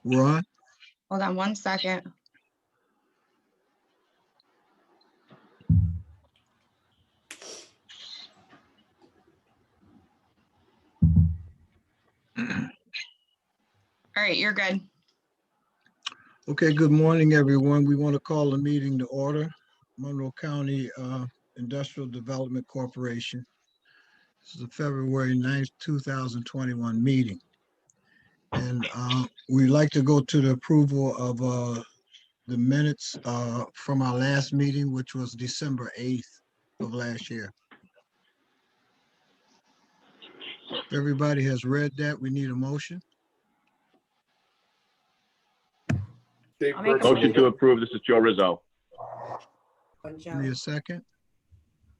We're on? Hold on one second. All right, you're good. Okay, good morning, everyone. We want to call the meeting to order. Monroe County Industrial Development Corporation. This is the February 9th, 2021 meeting. And we'd like to go to the approval of the minutes from our last meeting, which was December 8th of last year. If everybody has read that, we need a motion. Motion to approve. This is Joe Rizzo. Give me a second.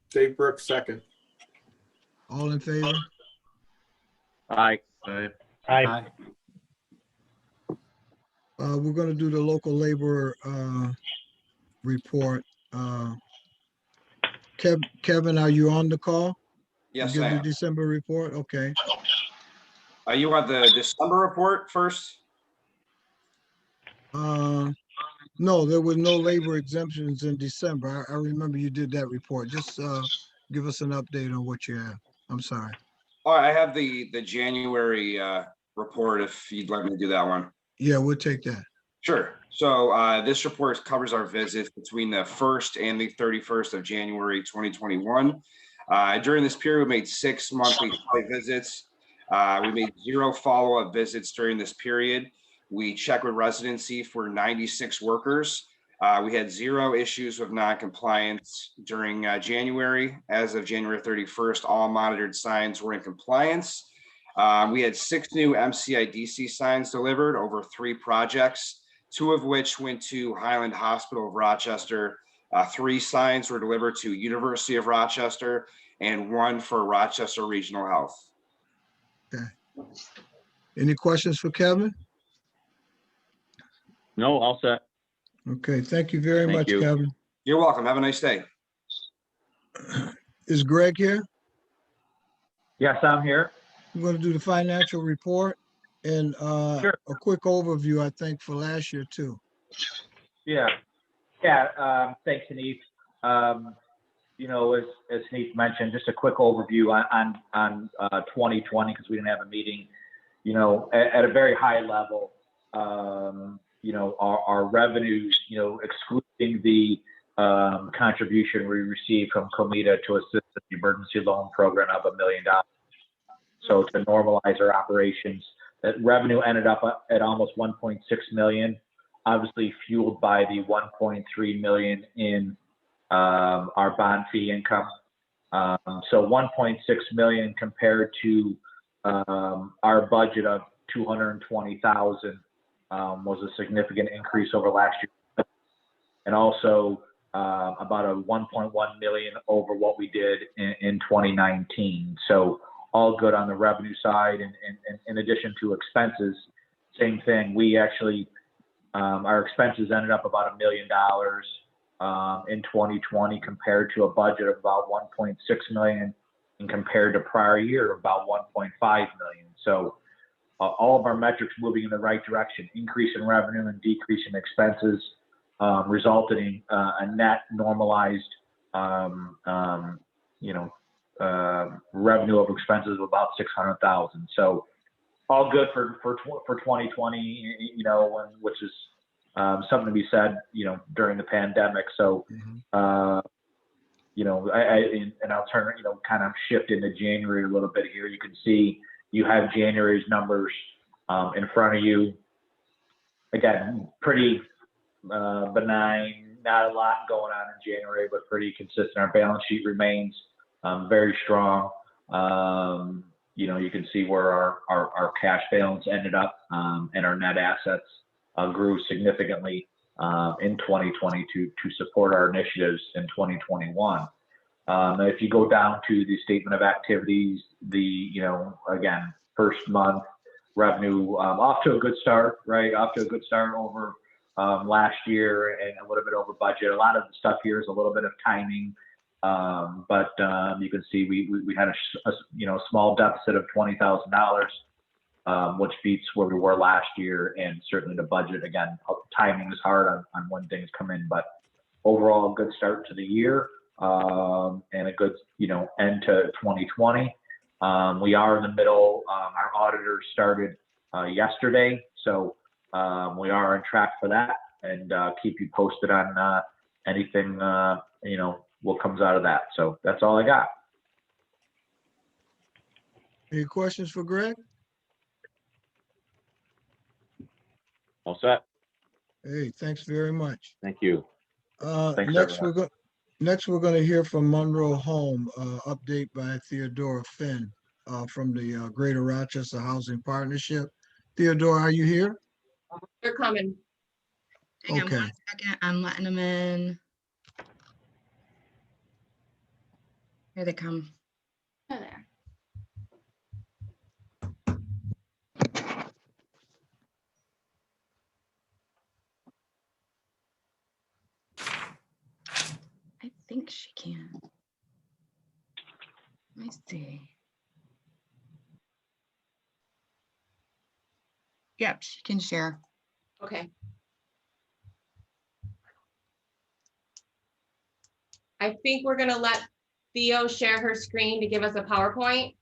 Dave Brooks, second. All in favor? Aye. Aye. We're going to do the local labor report. Kevin, are you on the call? Yes, Give I the am. December report. Okay. You want the December report first? No, there were no labor exemptions in December. I remember you did that report. Just give us an update on what you have. I'm sorry. Oh, I have the January report if you'd like me to do that one. Yeah, we'll take that. Sure. So this report covers our visits between the 1st and the 31st of January 2021. During this period, we made 6 monthly site visits. We made 0 follow-up visits during this period. We checked with residency for 96 workers. We had 0 issues with non-compliance during January. As of January 31st, all monitored signs were in compliance. We had 6 new MCIDC signs delivered over 3 projects, 2 of which went to Highland Hospital of Rochester. 3 signs were delivered to University of Rochester and 1 for Rochester Regional Health. Okay. Any questions for Kevin? No, all set. Okay, thank you very Thank much, you. Kevin. You're welcome. Have a nice day. Is Greg here? Yes, I'm here. We're going to do the financial report and Sure. a quick overview, I think, for last year too. Yeah. Thanks, Hanif. As Hanif mentioned, just a quick overview on 2020 because we didn't have a meeting. At a very high level, our revenues, excluding the contribution we received from Comida to assist the emergency loan program of $1 million. So to normalize our operations, that revenue ended up at almost 1.6 million, obviously fueled by the 1.3 million in our bond fee income. So 1.6 million compared to our budget of 220,000 was a significant increase over last year, and also about a 1.1 million over what we did in 2019. So all good on the revenue side, and in addition to expenses, same thing. We actually our expenses ended up about $1 million in 2020 compared to a budget of about 1.6 million, and compared to prior year about 1.5 million. So all of our metrics moving in the right direction, increase in revenue and decrease in expenses, resulted in a net normalized, revenue of expenses of about 600,000. So all good for 2020, which is something to be said, during the pandemic. So, and I'll turn, kind of shift into January a little bit here. You can see you have January's numbers in front of you. Again, pretty benign, not a lot going on in January, but pretty consistent. Our balance sheet remains very strong. You can see where our cash balance ended up, and our net assets grew significantly in 2020 to support our initiatives in 2021. If you go down to the statement of activities, again, first month revenue off to a good start, right? Off to a good start over last year and a little bit over budget. A lot of the stuff here is a little bit of timing, but you can see we had a small deficit of $20,000 which beats where we were last year, and certainly the budget. Again, timing is hard on when things come in, but overall, a good start to the year, and a good, end to 2020. We are in the middle. Our auditor started yesterday, so we are on track for that, and keep you posted on anything, what comes out of that. So that's all I got. Any questions for Greg? All set. Hey, thanks very much. Thank you. Thanks, Next, we're going to hear from Monroe Home, update by Theodora Finn from the Greater Rochester Housing Partnership. Theodora, are you here? They're coming. Hang on Okay. 1 second. I'm letting them in. Here they come. Hi there. I think she can. Let me see. Yep, she can share. Okay. I think we're gonna let Theo share her screen to give us a PowerPoint.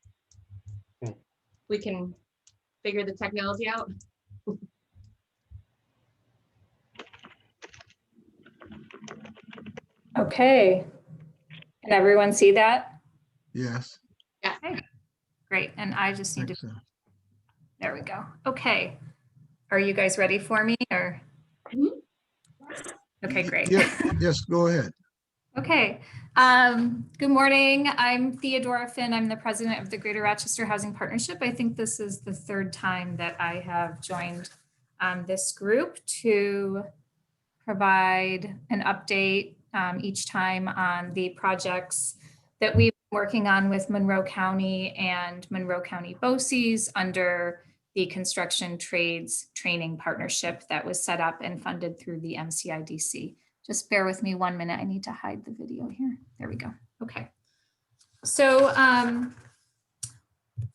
We can figure the technology out. Okay. Can everyone see that? Yes. Great. And I just need to, Thanks, there we go. Okay. Are you guys ready for me or? Mhm. Okay, great. Yes, go ahead. Okay. Good morning. I'm Theodora Finn. I'm the president of the Greater Rochester Housing Partnership. I think this is the third time that I have joined this group to provide an update each time on the projects that we've been working on with Monroe County and Monroe County BOCES under the Construction Trades Training Partnership that was set up and funded through the MCIDC. Just bear with me 1 minute. I need to hide the video here. There we go. Okay. So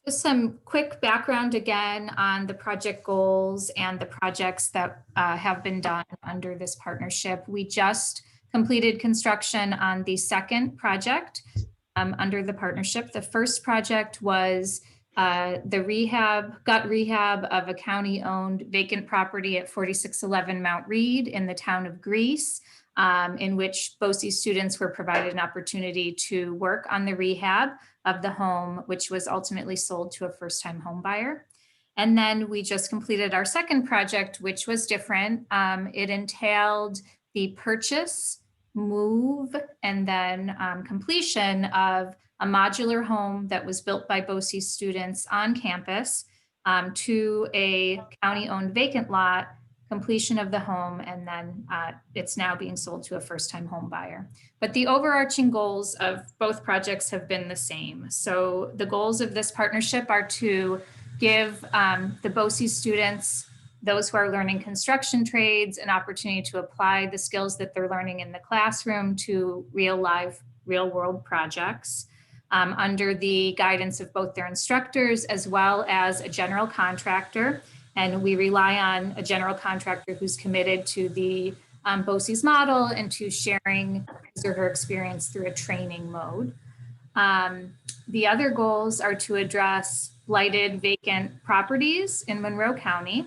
just some quick background again on the project goals and the projects that have been done under this partnership. We just completed construction on the second project under the partnership. The first project was the gut rehab of a county-owned vacant property at 4611 Mount Reed in the town of Greece, in which BOCES students were provided an opportunity to work on the rehab of the home, which was ultimately sold to a first-time home buyer. And then we just completed our second project, which was different. It entailed the purchase, move, and then completion of a modular home that was built by BOCES students on campus to a county-owned vacant lot, completion of the home, and then it's now being sold to a first-time home buyer. But the overarching goals of both projects have been the same. So the goals of this partnership are to give the BOCES students, those who are learning construction trades, an opportunity to apply the skills that they're learning in the classroom to real world projects under the guidance of both their instructors as well as a general contractor. And we rely on a general contractor who's committed to the BOCES model and to sharing his or her experience through a training mode. The other goals are to address blighted vacant properties in Monroe County,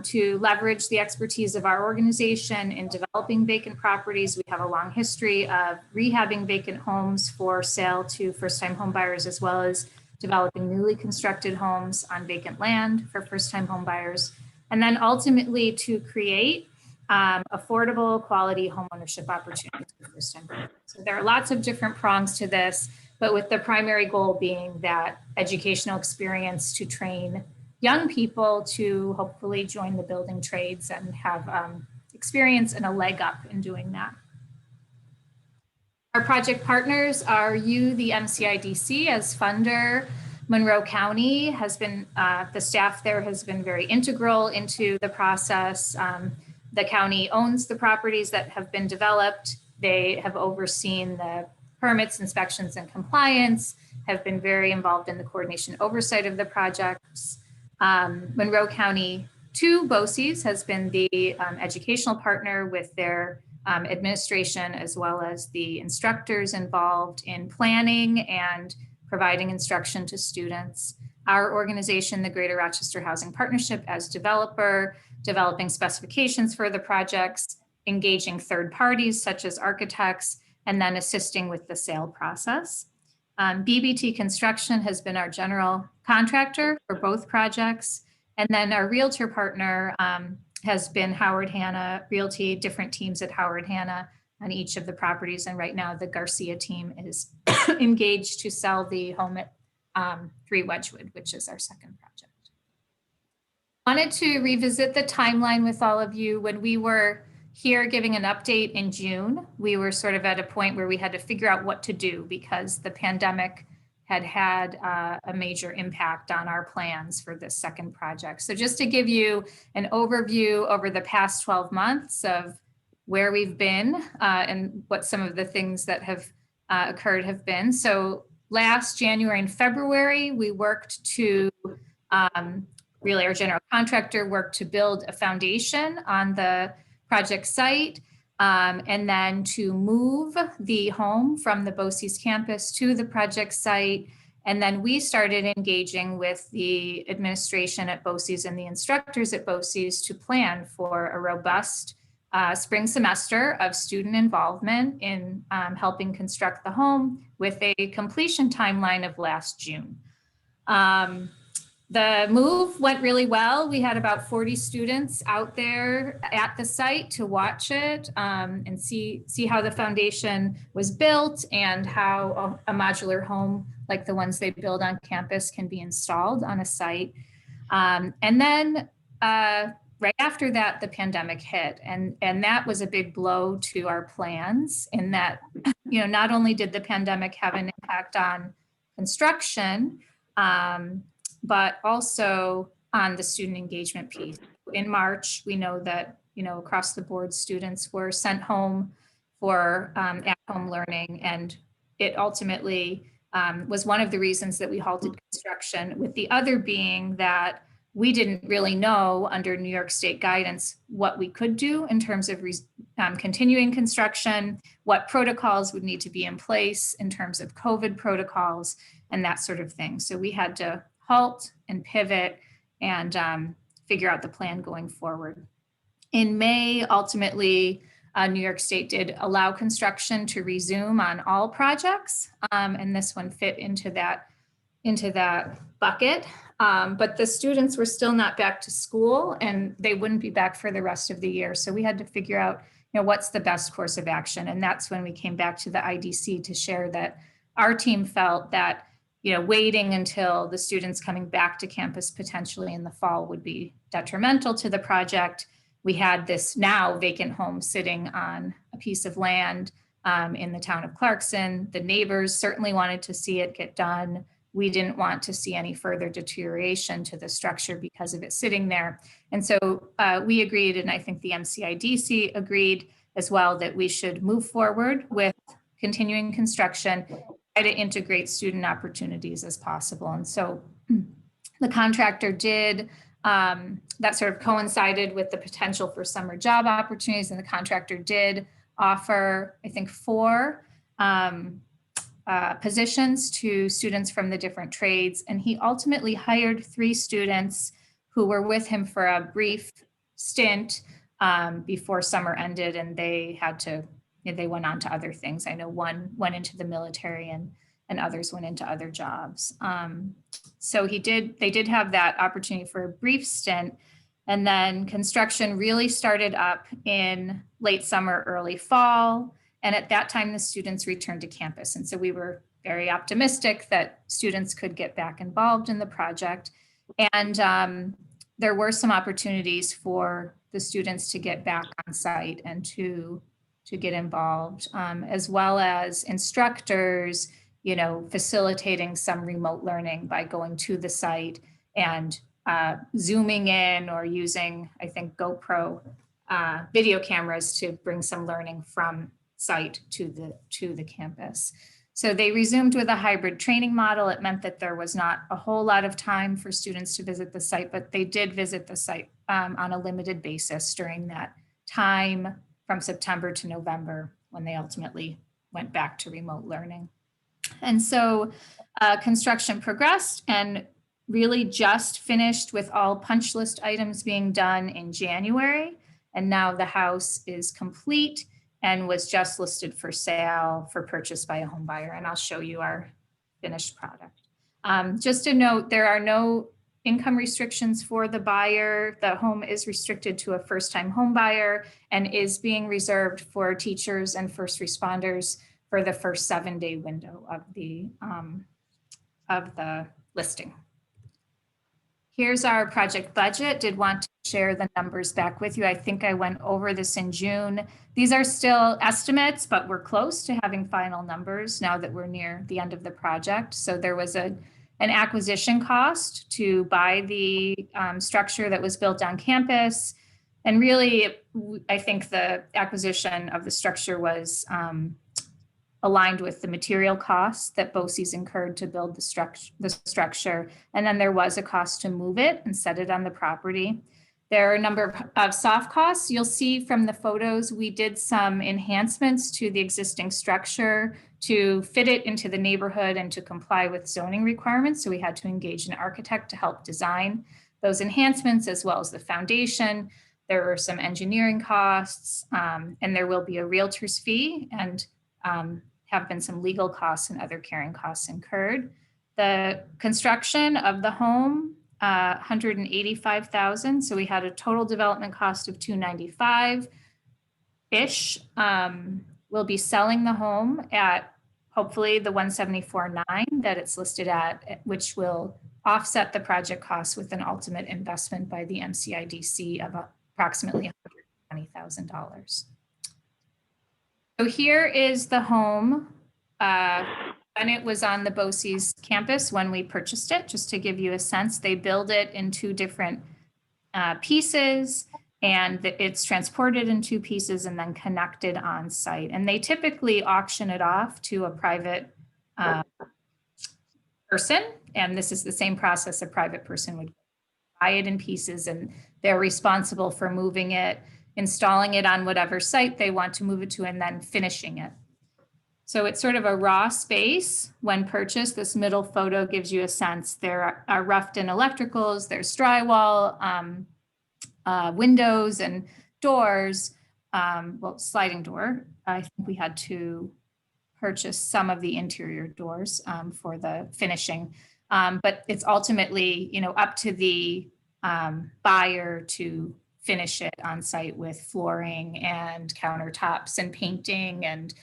to leverage the expertise of our organization in developing vacant properties. We have a long history of rehabbing vacant homes for sale to first-time home buyers, as well as developing newly constructed homes on vacant land for first-time home buyers, and then ultimately to create affordable quality homeownership opportunities for first-time buyers. So there are lots of different prongs to this, but with the primary goal being that educational experience to train young people to hopefully join the building trades and have experience and a leg up in doing that. Our project partners are the MCIDC as funder. Monroe County has been, the staff there has been very integral into the process. The county owns the properties that have been developed. They have overseen the permits, inspections, and compliance, have been very involved in the coordination oversight of the projects. Monroe County 2 BOCES has been the educational partner with their administration, as well as the instructors involved in planning and providing instruction to students. Our organization, the Greater Rochester Housing Partnership, as developer, developing specifications for the projects, engaging third parties such as architects, and then assisting with the sale process. BBT Construction has been our general contractor for both projects. And then our realtor partner has been Howard Hanna Realty, different teams at Howard Hanna on each of the properties. And right now the Garcia team is engaged to sell the home at 3 Wedgwood, which is our second project. Wanted to revisit the timeline with all of you. When we were here giving an update in June, we were sort of at a point where we had to figure out what to do because the pandemic had a major impact on our plans for this second project. So just to give you an overview over the past 12 months of where we've been and what some of the things that have occurred have been. So last January and February, we worked to, really our general contractor worked to build a foundation on the project site. And then to move the home from the BOCES campus to the project site. And then we started engaging with the administration at BOCES and the instructors at BOCES to plan for a robust spring semester of student involvement in helping construct the home with a completion timeline of last June. The move went really well. We had about 40 students out there at the site to watch it and see how the foundation was built and how a modular home like the ones they build on campus can be installed on a site. And then right after that, the pandemic hit, and that was a big blow to our plans in that, you know, not only did the pandemic have an impact on construction, but also on the student engagement piece. In March, we know that, you know, across the board, students were sent home for at-home learning, and it ultimately was one of the reasons that we halted construction, with the other being that we didn't really know under New York State guidance what we could do in terms of continuing construction, what protocols would need to be in place in terms of COVID protocols and that sort of thing. So we had to halt and pivot and figure out the plan going forward. In May, ultimately, New York State did allow construction to resume on all projects, and this one fit into that bucket. But the students were still not back to school, and they wouldn't be back for the rest of the year. So we had to figure out, you know, what's the best course of action, and that's when we came back to the IDC to share that our team felt that, you know, waiting until the students coming back to campus potentially in the fall would be detrimental to the project. We had this now vacant home sitting on a piece of land in the town of Clarkson. The neighbors certainly wanted to see it get done. We didn't want to see any further deterioration to the structure because of it sitting there. And so we agreed, and I think the MCIDC agreed as well, that we should move forward with continuing construction, try to integrate student opportunities as possible. And so the contractor did, that sort of coincided with the potential for summer job opportunities, and the contractor did offer, I think, 4 positions to students from the different trades. And he ultimately hired 3 students who were with him for a brief stint before summer ended, and they had to, they went on to other things. I know one went into the military and others went into other jobs. So they did have that opportunity for a brief stint. And then construction really started up in late summer, early fall. And at that time, the students returned to campus. And so we were very optimistic that students could get back involved in the project. And there were some opportunities for the students to get back on site and to get involved, as well as instructors, you know, facilitating some remote learning by going to the site and zooming in or using, I think, GoPro video cameras to bring some learning from site to the campus. So they resumed with a hybrid training model. It meant that there was not a whole lot of time for students to visit the site, but they did visit the site on a limited basis during that time from September to November when they ultimately went back to remote learning. And so construction progressed and really just finished with all punch list items being done in January. And now the house is complete and was just listed for sale for purchase by a home buyer. And I'll show you our finished product. Just a note, there are no income restrictions for the buyer. The home is restricted to a first-time home buyer and is being reserved for teachers and first responders for the first 7-day window of the listing. Here's our project budget. Did want to share the numbers back with you. I think I went over this in June. These are still estimates, but we're close to having final numbers now that we're near the end of the project. So there was an acquisition cost to buy the structure that was built on campus. And really, I think the acquisition of the structure was aligned with the material costs that BOCES incurred to build the structure. And then there was a cost to move it and set it on the property. There are a number of soft costs. You'll see from the photos, we did some enhancements to the existing structure to fit it into the neighborhood and to comply with zoning requirements. So we had to engage an architect to help design those enhancements as well as the foundation. There were some engineering costs, and there will be a realtor's fee and have been some legal costs and other carrying costs incurred. The construction of the home, $185,000. So we had a total development cost of $295-ish. We'll be selling the home at hopefully the $174,900 that it's listed at, which will offset the project costs with an ultimate investment by the MCIDC of approximately $120,000. So here is the home when it was on the BOCES campus when we purchased it, just to give you a sense. They build it in 2 different pieces, and it's transported in 2 pieces and then connected on site. And they typically auction it off to a private person. And this is the same process a private person would buy it in pieces, and they're responsible for moving it, installing it on whatever site they want to move it to, and then finishing it. So it's sort of a raw space when purchased. This middle photo gives you a sense. There are roughed-in electricals, there's drywall, windows and doors, well, sliding door. I think we had to purchase some of the interior doors for the finishing. But it's ultimately, up to the buyer to finish it on site with flooring and countertops and painting and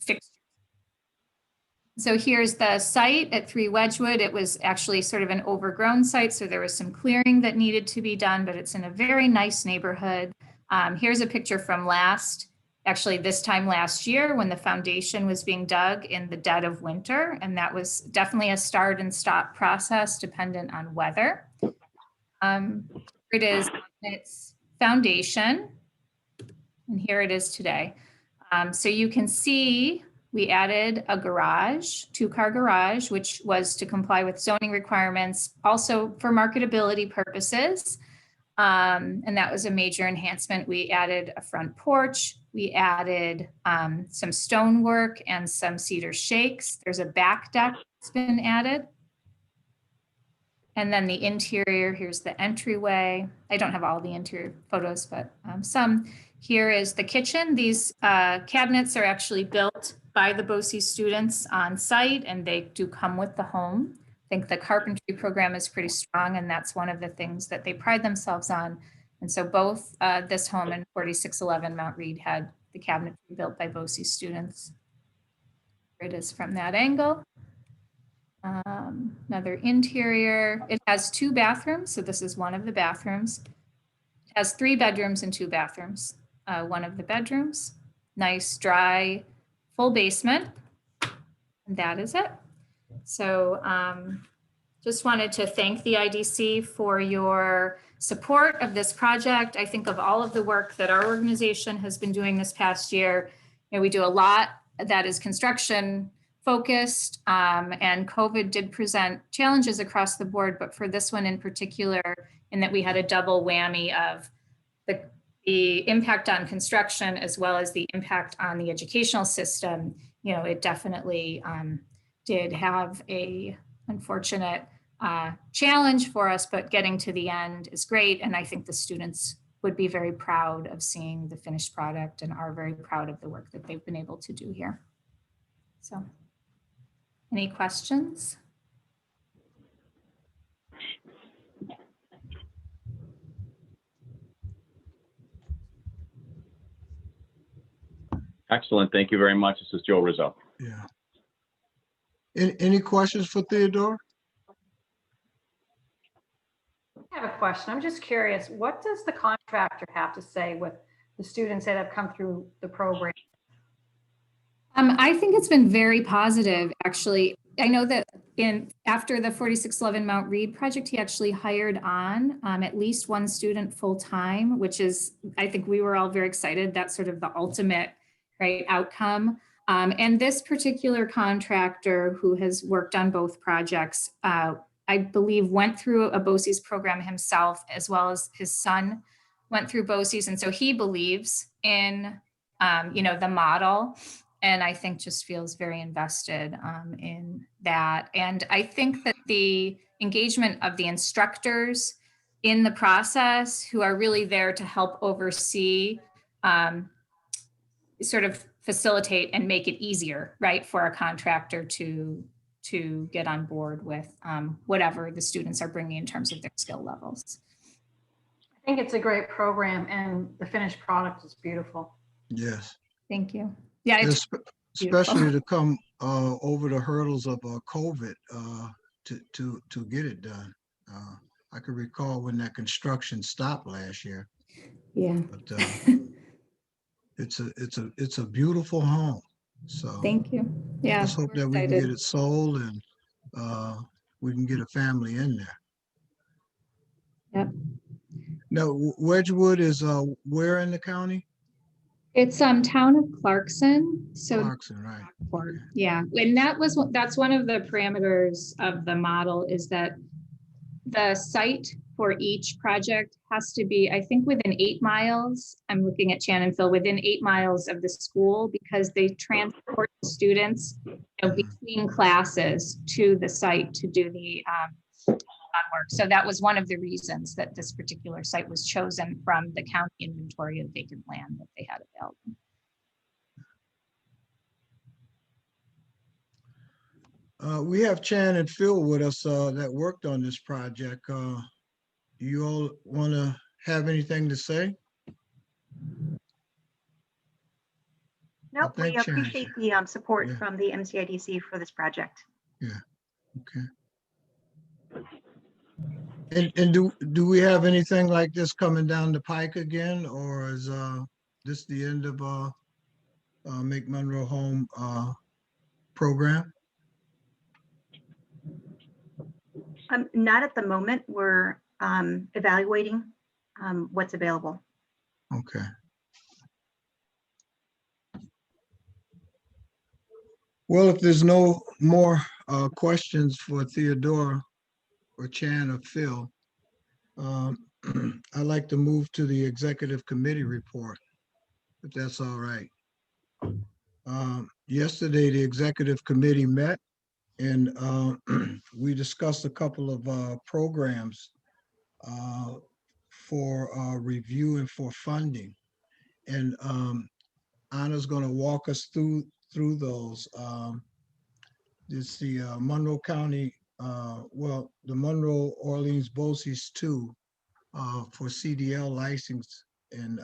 fixtures. So here's the site at 3 Wedgwood. It was actually sort of an overgrown site, so there was some clearing that needed to be done, but it's in a very nice neighborhood. Here's a picture from this time last year when the foundation was being dug in the dead of winter, and that was definitely a start and stop process dependent on weather. It is on its foundation, and here it is today. So you can see we added a garage, 2-car garage, which was to comply with zoning requirements, also for marketability purposes. And that was a major enhancement. We added a front porch. We added some stonework and some cedar shakes. There's a back deck that's been added. And then the interior, here's the entryway. I don't have all the interior photos, but some. Here is the kitchen. These cabinets are actually built by the BOCES students on site, and they do come with the home. I think the carpentry program is pretty strong, and that's one of the things that they pride themselves on. And so both this home and 4611 Mount Reed had the cabinetry built by BOCES students. Here it is from that angle. Another interior. It has 2 bathrooms, so this is one of the bathrooms. It has 3 bedrooms and 2 bathrooms. One of the bedrooms, nice, dry, full basement. And that is it. So just wanted to thank the IDC for your support of this project. I think of all of the work that our organization has been doing this past year, we do a lot that is construction focused, and COVID did present challenges across the board, but for this one in particular, in that we had a double whammy of the impact on construction as well as the impact on the educational system, you know, it definitely did have a unfortunate challenge for us, but getting to the end is great. And I think the students would be very proud of seeing the finished product and are very proud of the work that they've been able to do here. So, any questions? Excellent. Thank you very much. This is Joe Rizzo. Yeah. Any questions for Theodore? I have a question. I'm just curious, what does the contractor have to say with the students that have come through the program? I think it's been very positive, actually. I know that after the 4611 Mount Read project, he actually hired on at least one student full-time, which is, I think we were all very excited. That's sort of the ultimate, right, outcome. And this particular contractor who has worked on both projects, I believe went through a BOCES program himself, as well as his son went through BOCES. And so he believes in, you know, the model. And I think just feels very invested in that. And I think that the engagement of the instructors in the process, who are really there to help oversee, sort of facilitate and make it easier, right, for a contractor to get on board with whatever the students are bringing in terms of their skill levels. I think it's a great program and the finished product is beautiful. Yes. Thank you. Yeah, it's especially to come over the hurdles of COVID to get it done. I can recall when that construction stopped last year. Yeah. But it's a beautiful home. So thank you. Yeah. let's hope that we can get it sold and we can get a family in there. Yep. Now, Wedgewood is where in the county? It's town of Clarkson. So Clarkson, right. Okay. Yeah, and that's one of the parameters of the model, is that the site for each project has to be, I think, within 8 miles. I'm looking at Shannonville, within 8 miles of the school, because they transport the students, you know, between classes to the site to do the work. So that was one of the reasons that this particular site was chosen from the county inventory of vacant land that they had available. We have Chan and Phil with us that worked on this project. You all want to have anything to say? Nope, we Thank Chan. appreciate the support Yeah. from the MCIDC for this project. Yeah, okay. And do we have anything like this coming down the pike again, or is this the end of Make Monroe Home program? Not at the moment. We're evaluating what's available. Okay. Well, if there's no more questions for Theodore or Chan or Phil, I'd like to move to the executive committee report, if that's all right. Yesterday, the executive committee met and we discussed a couple of programs for review and for funding. And Anna's going to walk us through those. It's the Monroe County, the Monroe Orleans BOCES 2 for CDL license. And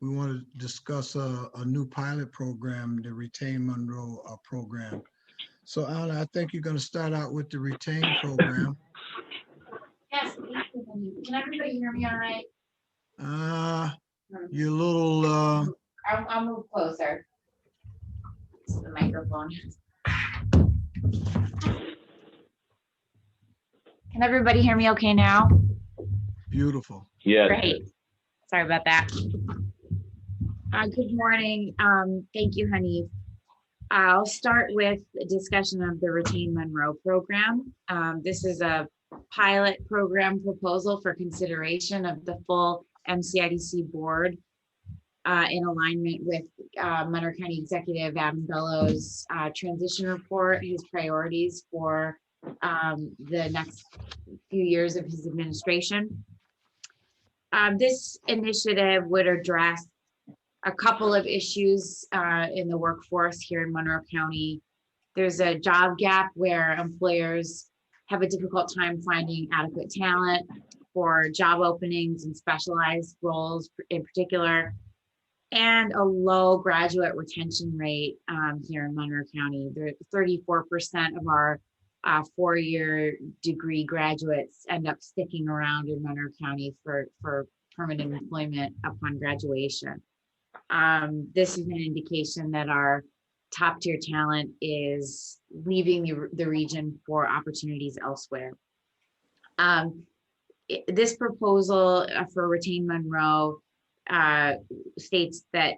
we want to discuss a new pilot program, the Retain Monroe program. So Anna, I think you're going to start out with the Retain program. Yes, can everybody hear me all right? You're a little... I'll move closer to the microphone. Can everybody hear me okay now? Beautiful. Yeah. Great. Sorry about that. Good morning. Thank you, honey. I'll start with a discussion of the Retain Monroe program. This is a pilot program proposal for consideration of the full MCIDC board in alignment with Monroe County Executive Adam Bellows' transition report, his priorities for the next few years of his administration. This initiative would address a couple of issues in the workforce here in Monroe County. There's a job gap where employers have a difficult time finding adequate talent for job openings and specialized roles in particular, and a low graduate retention rate here in Monroe County. 34% of our four-year degree graduates end up sticking around in Monroe County for permanent employment upon graduation. This is an indication that our top tier talent is leaving the region for opportunities elsewhere. This proposal for Retain Monroe states that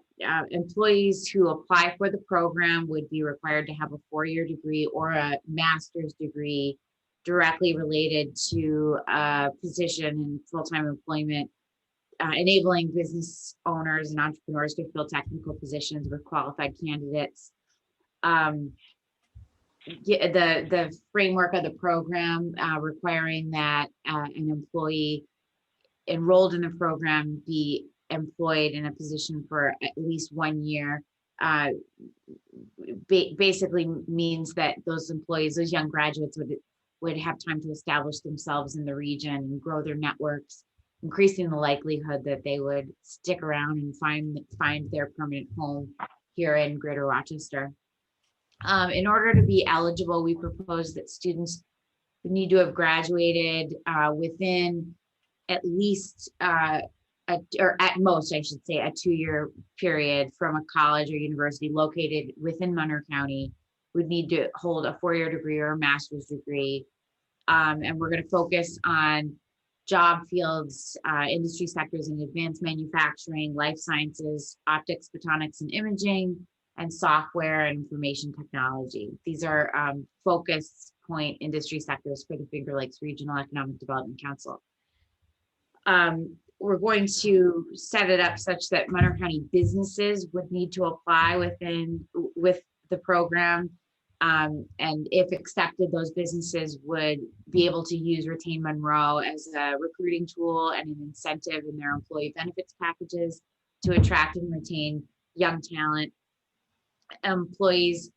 employees who apply for the program would be required to have a four-year degree or a master's degree directly related to a position in full-time employment, enabling business owners and entrepreneurs to fill technical positions with qualified candidates. The framework of the program requiring that an employee enrolled in the program be employed in a position for at least 1 year basically means that those employees, those young graduates would have time to establish themselves in the region and grow their networks, increasing the likelihood that they would stick around and find their permanent home here in Greater Rochester. In order to be eligible, we propose that students would need to have graduated within at least, or at most, I should say, a 2-year period from a college or university located within Monroe County, would need to hold a 4-year degree or a master's degree. And we're going to focus on job fields, industry sectors in advanced manufacturing, life sciences, optics, photonics, and imaging, and software and information technology. These are focus point industry sectors for the Finger Lakes Regional Economic Development Council. We're going to set it up such that Monroe County businesses would need to apply with the program. And if accepted, those businesses would be able to use Retain Monroe as a recruiting tool and an incentive in their employee benefits packages to attract and retain young talent. Employees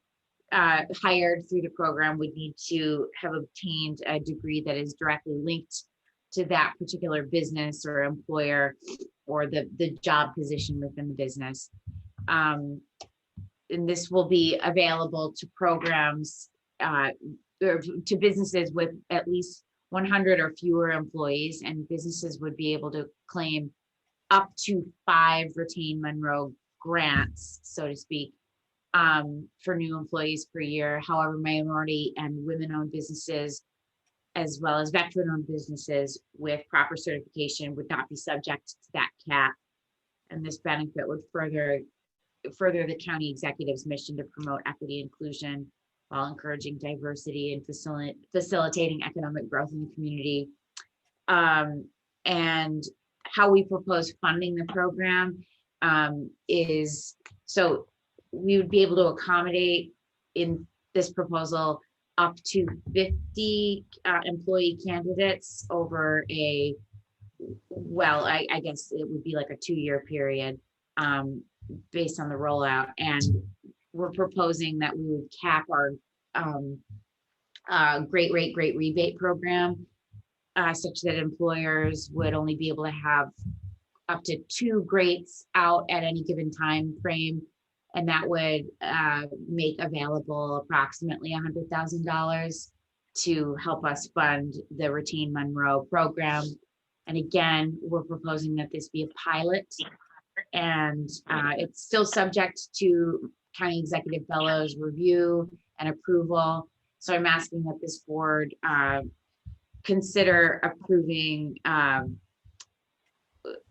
hired through the program would need to have obtained a degree that is directly linked to that particular business or employer or the job position within the business. And this will be available to programs or to businesses with at least 100 or fewer employees, and businesses would be able to claim up to 5 Retain Monroe grants, so to speak, for new employees per year. However, minority and women-owned businesses, as well as veteran-owned businesses with proper certification, would not be subject to that cap. And this benefit would further the county executive's mission to promote equity and inclusion while encouraging diversity and facilitating economic growth in the community. And how we propose funding the program is, so we would be able to accommodate in this proposal up to 50 employee candidates over a, well, I guess it would be like a 2-year period based on the rollout. And we're proposing that we would cap our great rebate program such that employers would only be able to have up to 2 greats out at any given time frame. And that would make available approximately $100,000 to help us fund the Retain Monroe program. And again, we're proposing that this be a pilot, and it's still subject to County Executive Bellows review and approval. So I'm asking that this board consider approving an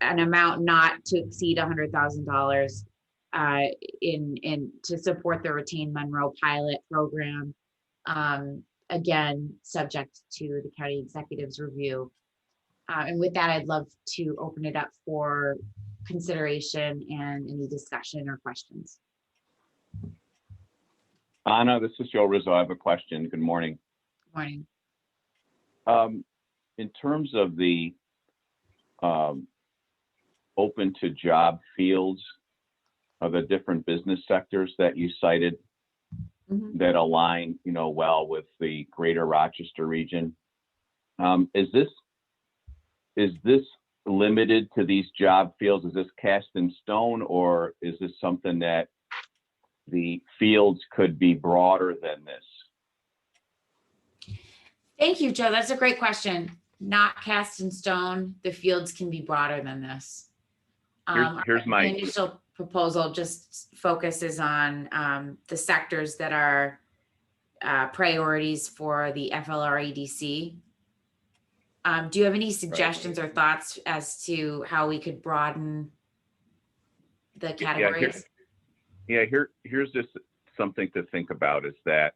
amount not to exceed $100,000 in to support the Retain Monroe pilot program. Again, subject to the county executive's review. And with that, I'd love to open it up for consideration and any discussion or questions. Anna, this is Joe Rizzo. I have a question. Good morning. Morning. In terms of the open to job fields of the different business sectors that you cited that align, well with the greater Rochester region, is this limited to these job fields? Is this cast in stone, or is this something that the fields could be broader than this? Thank you, Joe. That's a great question. Not cast in stone. The fields can be broader than this. Here's Our my initial proposal just focuses on the sectors that are priorities for the FLRADC. Do you have any suggestions or thoughts as to how we could broaden the categories? Here's just something to think about, is that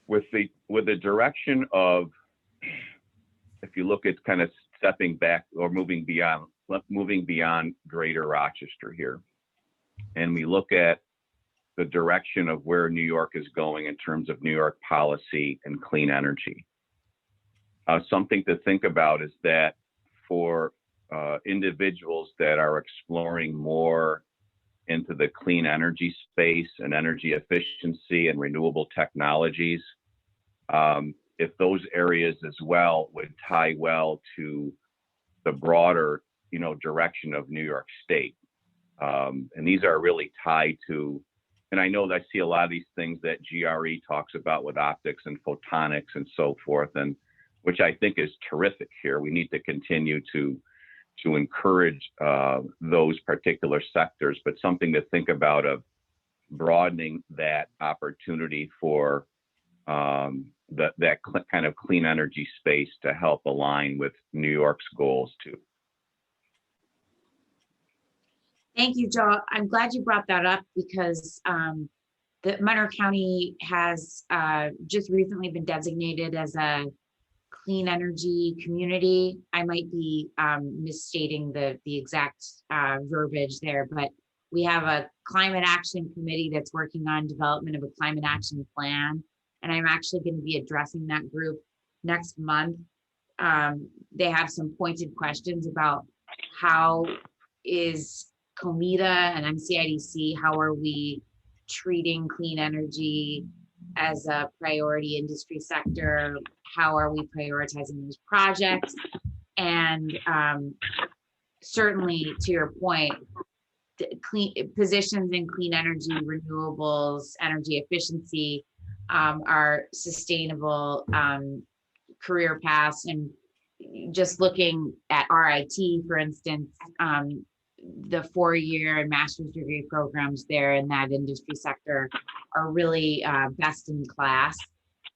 with the direction of, if you look at kind of stepping back or moving beyond greater Rochester here, and we look at the direction of where New York is going in terms of New York policy and clean energy. Something to think about is that for individuals that are exploring more into the clean energy space and energy efficiency and renewable technologies, if those areas as well would tie well to the broader, direction of New York State. And these are really tied to, and I know that I see a lot of these things that GRE talks about with optics and photonics and so forth, and which I think is terrific here. We need to continue to encourage those particular sectors, but something to think about of broadening that opportunity for that kind of clean energy space to help align with New York's goals too. Thank you, Joe. I'm glad you brought that up because the Monroe County has just recently been designated as a clean energy community. I might be misstating the exact verbiage there, but we have a climate action committee that's working on development of a climate action plan. And I'm actually going to be addressing that group next month. They have some pointed questions about how is COMETA and MCIDC, how are we treating clean energy as a priority industry sector? How are we prioritizing those projects? And certainly to your point, clean positions in clean energy, renewables, energy efficiency are sustainable career paths. And just looking at RIT, for instance, the 4-year and master's degree programs there in that industry sector are really best in class.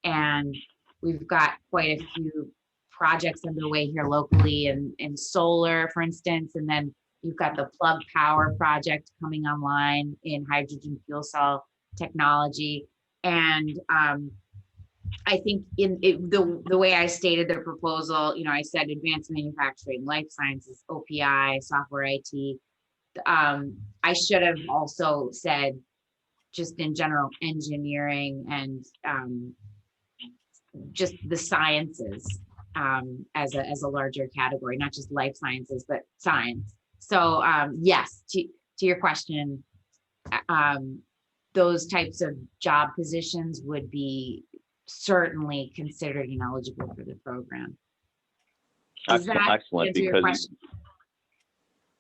And we've got quite a few projects underway here locally in solar, for instance, and then you've got the Plug Power project coming online in hydrogen fuel cell technology. And I think the way I stated the proposal, I said advanced manufacturing, life sciences, OPI, software IT. I should have also said just in general engineering and just the sciences as a larger category, not just life sciences, but science. So yes, to your question, those types of job positions would be certainly considered and eligible for the program. Does that Excellent, answer your question?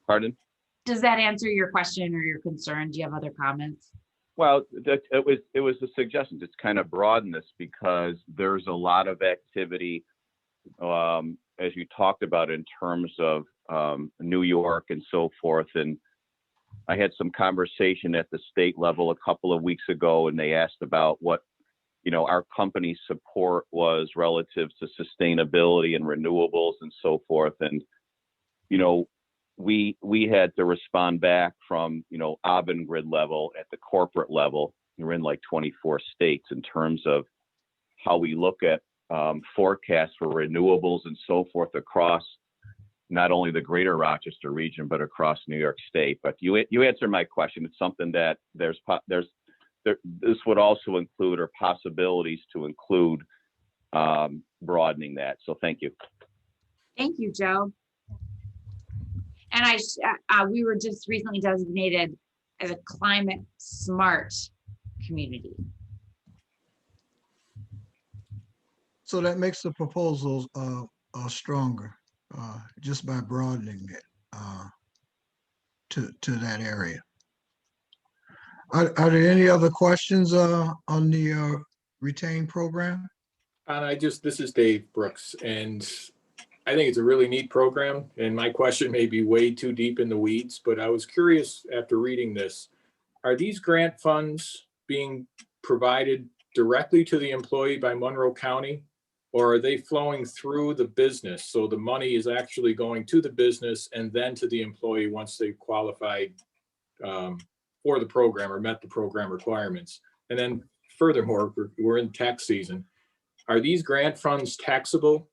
Pardon? Does that answer your question or your concern? Do you have other comments? Well, it was a suggestion to kind of broaden this because there's a lot of activity, as you talked about, in terms of New York and so forth. And I had some conversation at the state level a couple of weeks ago, and they asked about what our company's support was relative to sustainability and renewables and so forth. And we had to respond back from, Avangrid level at the corporate level. We're in like 24 states in terms of how we look at forecasts for renewables and so forth across not only the greater Rochester region, but across New York State. But you answered my question. It's something that this would also include, or possibilities to include, broadening that. So thank you. Thank you, Joe. And we were just recently designated as a climate smart community. So that makes the proposals stronger, just by broadening it to that area. Are there any other questions on the retained program? And this is Dave Brooks, and I think it's a really neat program. And my question may be way too deep in the weeds, but I was curious after reading this, are these grant funds being provided directly to the employee by Monroe County? Or are they flowing through the business? So the money is actually going to the business and then to the employee once they've qualified for the program or met the program requirements. And then furthermore, we're in tax season. Are these grant funds taxable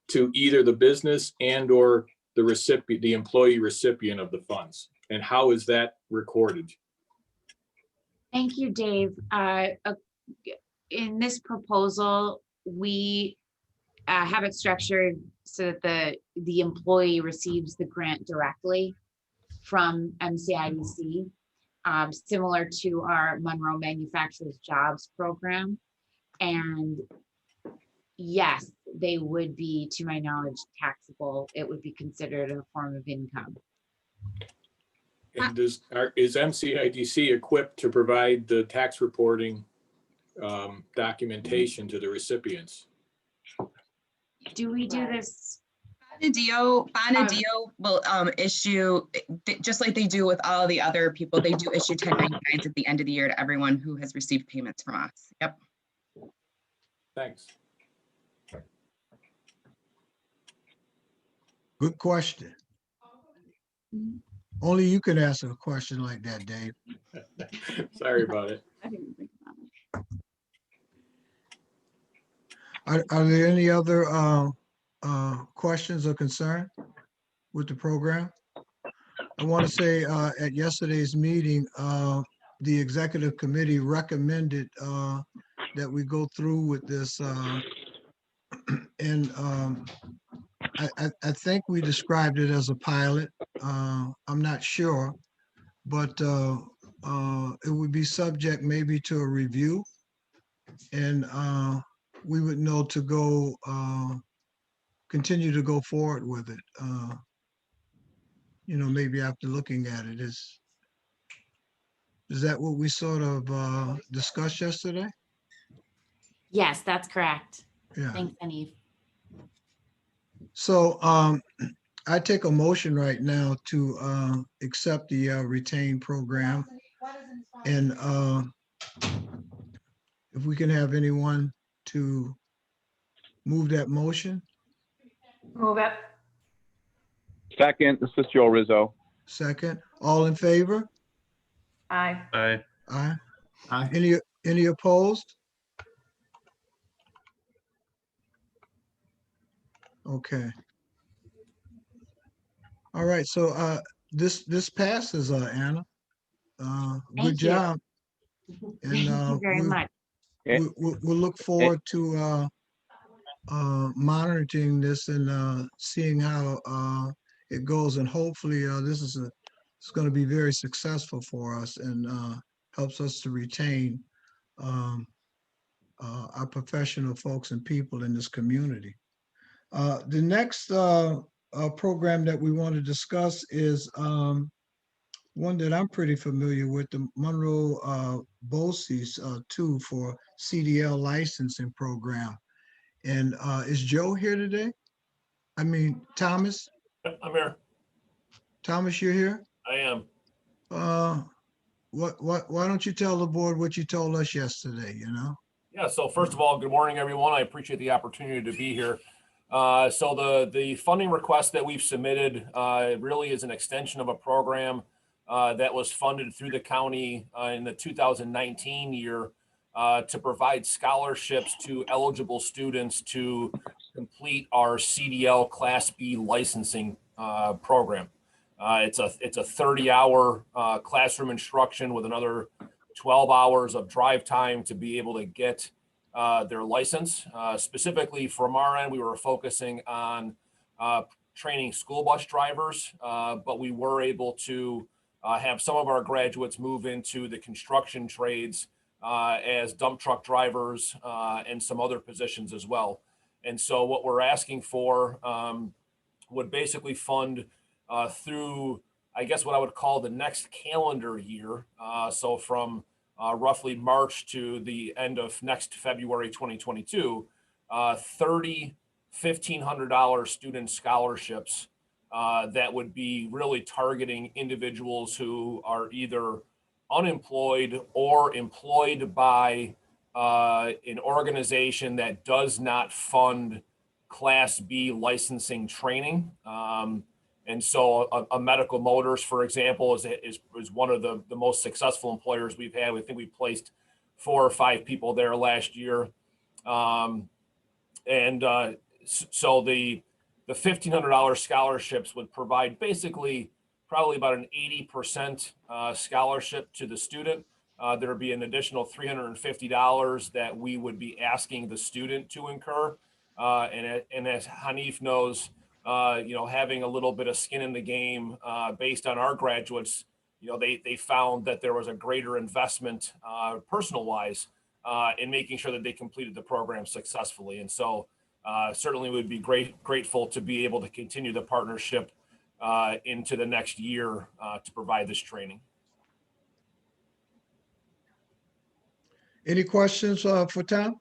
to either the business and or the recipient, the employee recipient of the funds? And how is that recorded? Thank you, Dave. In this proposal, we have it structured so that the employee receives the grant directly from MCIDC, similar to our Monroe Manufacturers Jobs Program. And yes, they would be, to my knowledge, taxable. It would be considered a form of income. And is MCIDC equipped to provide the tax reporting documentation to the recipients? Do we do this? Bonadio will issue, just like they do with all the other people, they do issue 1099s at the end of the year to everyone who has received payments from us. Yep. Thanks. Good question. Only you can answer a question like that, Dave. Sorry about it. I didn't think about it. Are there any other questions or concern with the program? I want to say at yesterday's meeting, the executive committee recommended that we go through with this. And I think we described it as a pilot. I'm not sure, but it would be subject maybe to a review. And we would know to go continue to go forward with it. Maybe after looking at it, is that what we sort of discussed yesterday? Yes, that's correct. Yeah. Thanks, Anif. So I take a motion right now to accept the retained program, and if we can have anyone to move that motion. Move it. Second, this is Joe Rizzo. Second, all in favor? Aye. Aye. Aye. Aye. Any opposed? Okay. All right, so this passes, Anna. Good job. And Thank you very much. We'll look forward to monitoring this and seeing how it goes, and hopefully this is it's going to be very successful for us and helps us to retain our professional folks and people in this community. The next program that we want to discuss is one that I'm pretty familiar with, the Monroe BOCES 2 for CDL licensing program. And is Joe here today? I mean, Thomas? I'm here. Thomas, you're here? I am. Why don't you tell the board what you told us yesterday, Yeah, so first of all, good morning, everyone. I appreciate the opportunity to be here. So the funding request that we've submitted really is an extension of a program that was funded through the county in the 2019 year to provide scholarships to eligible students to complete our CDL Class B licensing program. It's a 30-hour classroom instruction with another 12 hours of drive time to be able to get their license. Specifically from our end, we were focusing on training school bus drivers, but we were able to have some of our graduates move into the construction trades as dump truck drivers and some other positions as well. And so what we're asking for would basically fund through, I guess, what I would call the next calendar year. So from roughly March to the end of next February 2022, 30 $1,500 student scholarships that would be really targeting individuals who are either unemployed or employed by an organization that does not fund Class B licensing training. And so a Medical Motors, for example, is one of the most successful employers we've had. We think we placed 4 or 5 people there last year. So the $1,500 scholarships would provide basically probably about an 80% scholarship to the student. There would be an additional $350 that we would be asking the student to incur. And as Hanif knows, having a little bit of skin in the game based on our graduates, they found that there was a greater investment personal wise in making sure that they completed the program successfully. And so certainly would be grateful to be able to continue the partnership into the next year to provide this training. Any questions for Tom?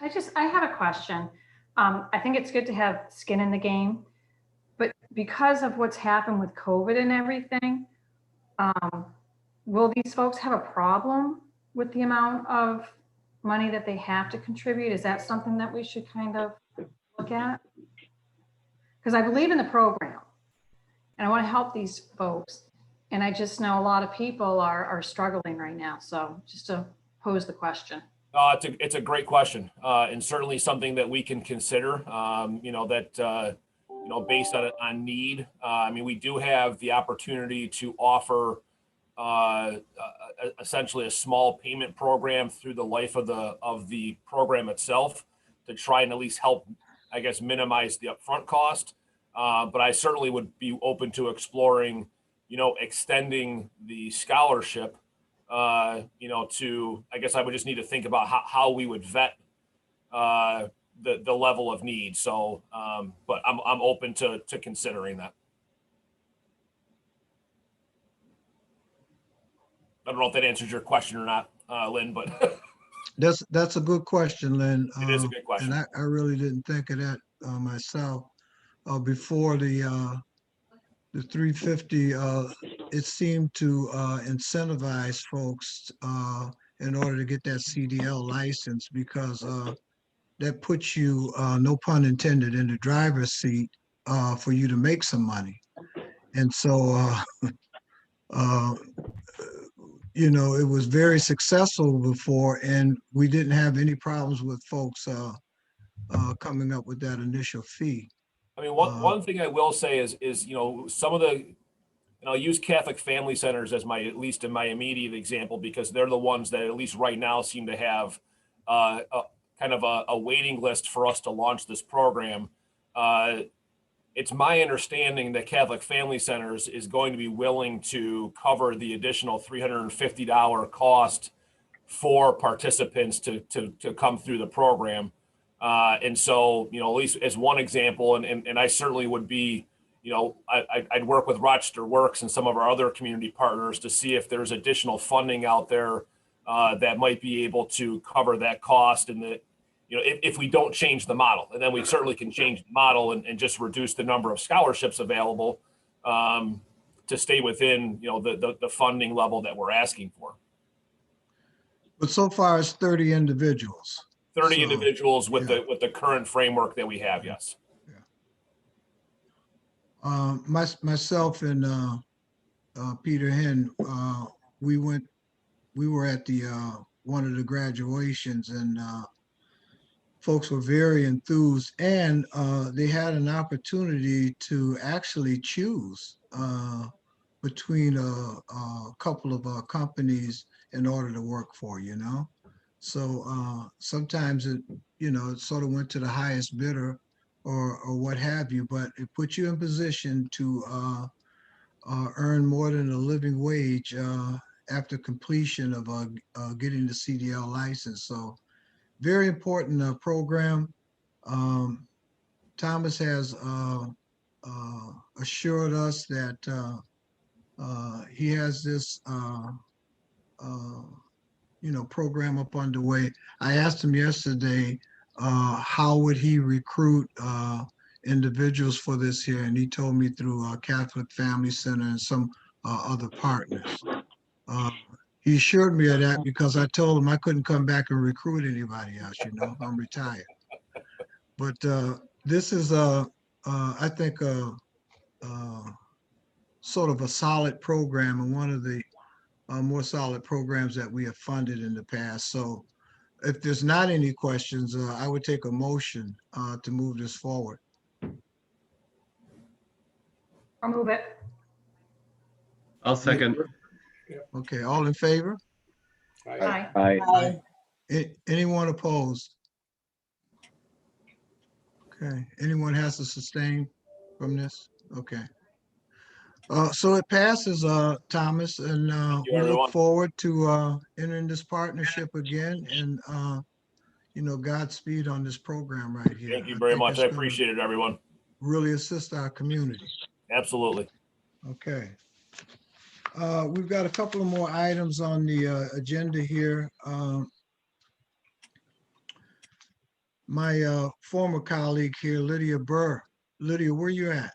I have a question. I think it's good to have skin in the game, but because of what's happened with COVID and everything, will these folks have a problem with the amount of money that they have to contribute? Is that something that we should kind of look at? Because I believe in the program and I want to help these folks. And I just know a lot of people are struggling right now. So just to pose the question. It's a great question, and certainly something that we can consider. Based on need. I mean, we do have the opportunity to offer essentially a small payment program through the life of the program itself to try and at least help, I guess, minimize the upfront cost. But I certainly would be open to exploring, extending the scholarship. I guess I would just need to think about how we would vet the level of need. So, but I'm open to considering that. I don't know if that answers your question or not, Lynn, but That's a good question, Lynn. it is a good question. And I really didn't think of that myself. Before the 350, it seemed to incentivize folks in order to get that CDL license, because that puts you, no pun intended, in the driver's seat for you to make some money. And so, it was very successful before, and we didn't have any problems with folks coming up with that initial fee. I mean, one thing I will say is some of the, and I'll use Catholic Family Centers as at least in my immediate example, because they're the ones that at least right now seem to have kind of a waiting list for us to launch this program. It's my understanding that Catholic Family Centers is going to be willing to cover the additional $350 cost for participants to come through the program. And so, at least as one example, and I certainly would be, I'd work with Rochester Works and some of our other community partners to see if there's additional funding out there that might be able to cover that cost. And if we don't change the model, and then we certainly can change the model and just reduce the number of scholarships available to stay within, the funding level that we're asking for. But so far it's 30 individuals. 30 So, individuals with yeah. the current framework that we have, yes. Myself and Peter Hen, we were at the one of the graduations, and folks were very enthused, and they had an opportunity to actually choose between a couple of companies in order to work for, you know. So sometimes it, you know, it sort of went to the highest bidder or what have you, but it put you in position to earn more than a living wage after completion of getting the CDL license. So very important program. Thomas has assured us that he has this you know, program up underway. I asked him yesterday, how would he recruit individuals for this here? And he told me through Catholic Family Center and some other partners. He assured me of that because I told him I couldn't come back and recruit anybody else, you know, I'm retired. But this is, I think, sort of a solid program and one of the more solid programs that we have funded in the past. So if there's not any questions, I would take a motion to move this forward. I'll move it. I'll second. Okay, all in favor? Aye. Anyone opposed? Okay, anyone has to sustain from this? Okay. So it passes, Thomas, and you, we everyone. look forward to entering this partnership again, and you know, Godspeed on this program right here. Thank you very think much. it's I gonna appreciate it, everyone. really assist our community. Absolutely. Okay. We've got a couple of more items on the agenda here. My former colleague here, Lydia Burr. Lydia, where you at?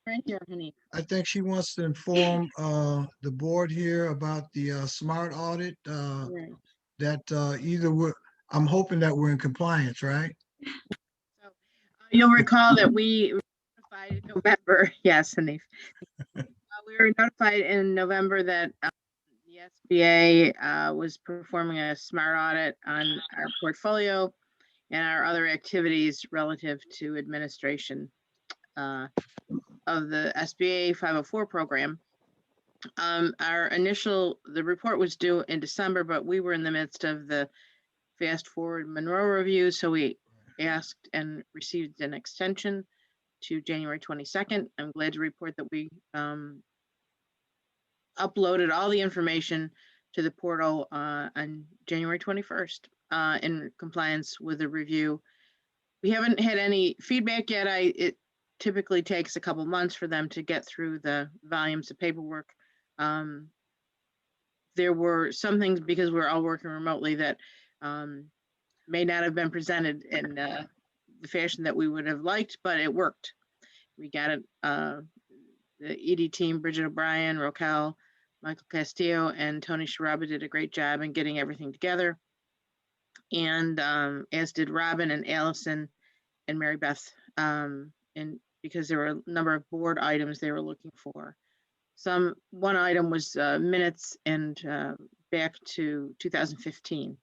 Right here, honey. I think she wants to inform the board here about the smart audit Right. that either I'm hoping that we're in compliance, right? So you'll recall that we were notified in November. Yes, Hanif. We were notified in November that the SBA was performing a smart audit on our portfolio and our other activities relative to administration of the SBA 504 program. The report was due in December, but we were in the midst of the fast forward Monroe review. So we asked and received an extension to January 22nd. I'm glad to report that we uploaded all the information to the portal on January 21st in compliance with the review. We haven't had any feedback yet. It typically takes a couple months for them to get through the volumes of paperwork. There were some things, because we're all working remotely, that may not have been presented in the fashion that we would have liked, but it worked. We got it. The ED team, Bridget O'Brien, Roquel, Michael Castillo, and Tony Sharaba did a great job in getting everything together. And as did Robin and Allison and Mary Beth, and because there were a number of board items they were looking for. One item was minutes and back to 2015.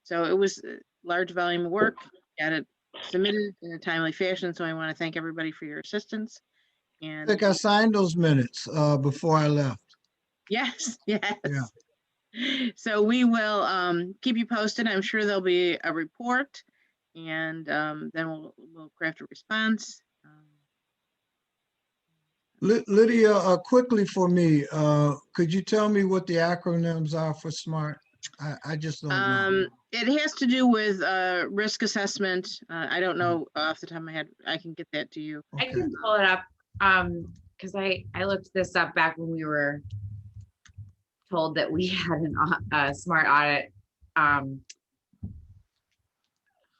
So it was a large volume of work, got it submitted in a timely fashion. So I want to thank everybody for your assistance. I And think I signed those minutes before I left. yes, yes. Yeah. So we will keep you posted. I'm sure there'll be a report, and then we'll craft a response. Lydia, quickly for me, could you tell me what the acronyms are for SMART? I just don't know. It has to do with risk assessment. I don't know off the top of my head. I can get that to you. I can pull it up because I looked this up back when we were told that we had a smart audit.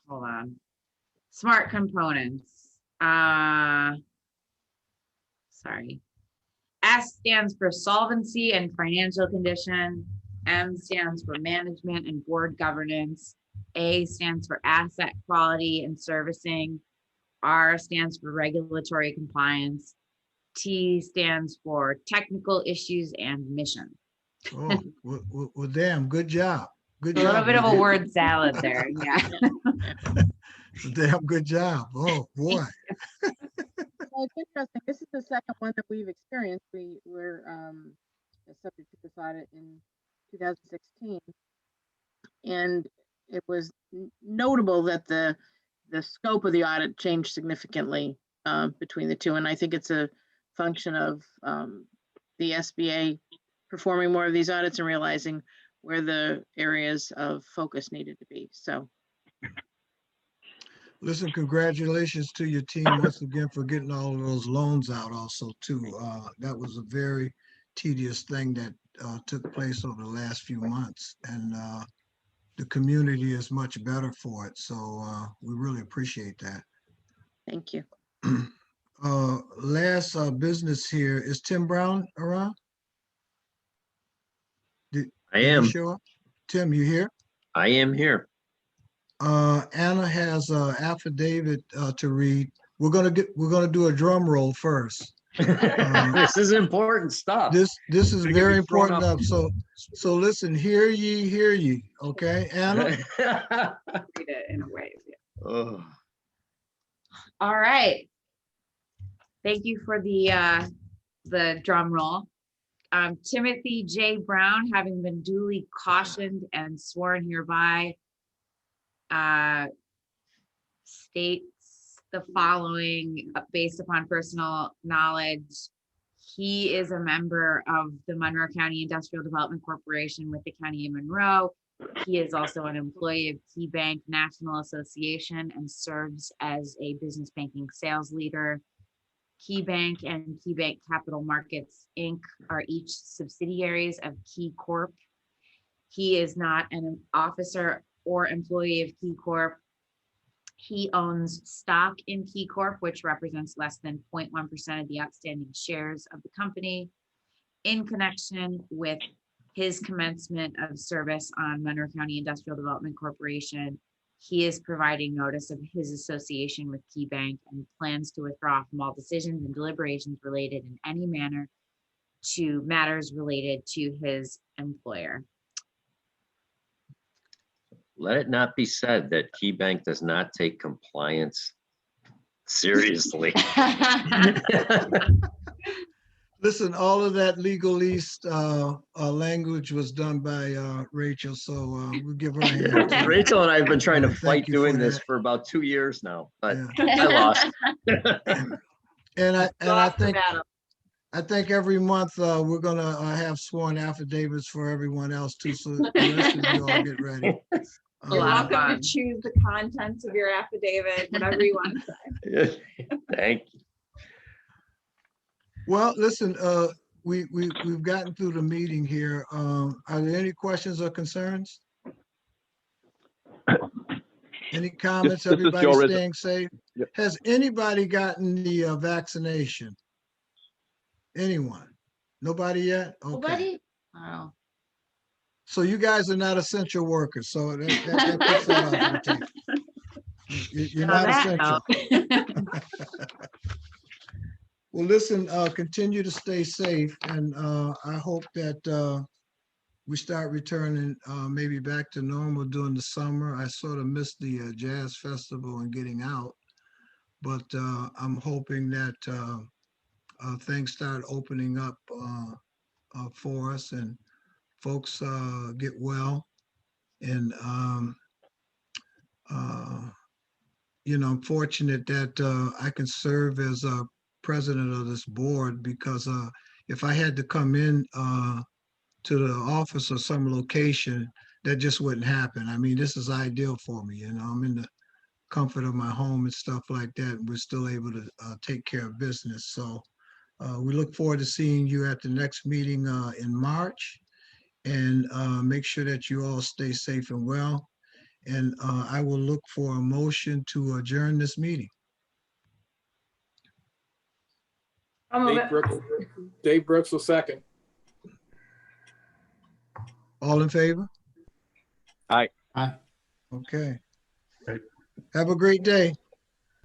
Hold on. Smart components. Sorry. S stands for solvency and financial condition. M stands for management and board governance. A stands for asset quality and servicing. R stands for regulatory compliance. T stands for technical issues and mission. Oh, well, damn, good job. Good A job. little bit of a Lydia. word salad there, yeah. Damn good job. Oh, boy. Well, it's interesting. This is the second one that we've experienced. We were subject to this audit in 2016. And it was notable that the scope of the audit changed significantly between the two. And I think it's a function of the SBA performing more of these audits and realizing where the areas of focus needed to be. So Listen, congratulations to your team once again for getting all of those loans out also too. That was a very tedious thing that took place over the last few months, and the community is much better for it. So we really appreciate that. thank you. Last business here, is Tim Brown around? Did he show up? Tim, you here? I am here. Anna has an affidavit to read. We're gonna do a drum roll first. This is important stuff. This is You're gonna very be thrown important up. So listen, hear ye, okay, Anna? Read it in a way. Oh. All right. Thank you for the drum roll. Timothy J. Brown, having been duly cautioned and sworn hereby, states the following based upon personal knowledge. He is a member of the Monroe County Industrial Development Corporation with the County of Monroe. He is also an employee of Key Bank National Association and serves as a business banking sales leader. Key Bank and Key Bank Capital Markets, Inc. are each subsidiaries of Key Corp. He is not an officer or employee of Key Corp. He owns stock in Key Corp, which represents less than 0.1% of the outstanding shares of the company. In connection with his commencement of service on Monroe County Industrial Development Corporation, he is providing notice of his association with Key Bank and plans to withdraw from all decisions and deliberations related in any manner to matters related to his employer. Let it not be said that Key Bank does not take compliance seriously. Listen, all of that legalese language was done by Rachel, so we'll give her a hand. Rachel and I have been trying to Thank fight you doing for this that. for about 2 years now, but Yeah. I lost. And I Lost the think battle. every month we're gonna have sworn affidavits for everyone else too, so the rest of you all get ready. You're Welcome to fun. choose the contents of your affidavit, whatever you want to say. Thank you. Well, listen, we've gotten through the meeting here. Are there any questions or concerns? Any comments? This is Everybody Joe Rizzo. staying safe? Yep. Has anybody gotten the vaccination? Anyone? Nobody yet? Okay. Nobody? Oh. So you guys are not essential workers, so that puts that off the table. You're On not that essential. note. Well, listen, continue to stay safe, and I hope that we start returning maybe back to normal during the summer. I sort of missed the jazz festival and getting out, but I'm hoping that things start opening up for us and folks get well. And you know, I'm fortunate that I can serve as a president of this board, because if I had to come in to the office or some location, that just wouldn't happen. I mean, this is ideal for me. You know, I'm in the comfort of my home and stuff like that, and we're still able to take care of business. So we look forward to seeing you at the next meeting in March, and make sure that you all stay safe and well. And I will look for a motion to adjourn this meeting. I'll move Dave it. Brooks, Dave Brooks will second. All in favor? Aye. Aye. Okay. Right. Have a great day.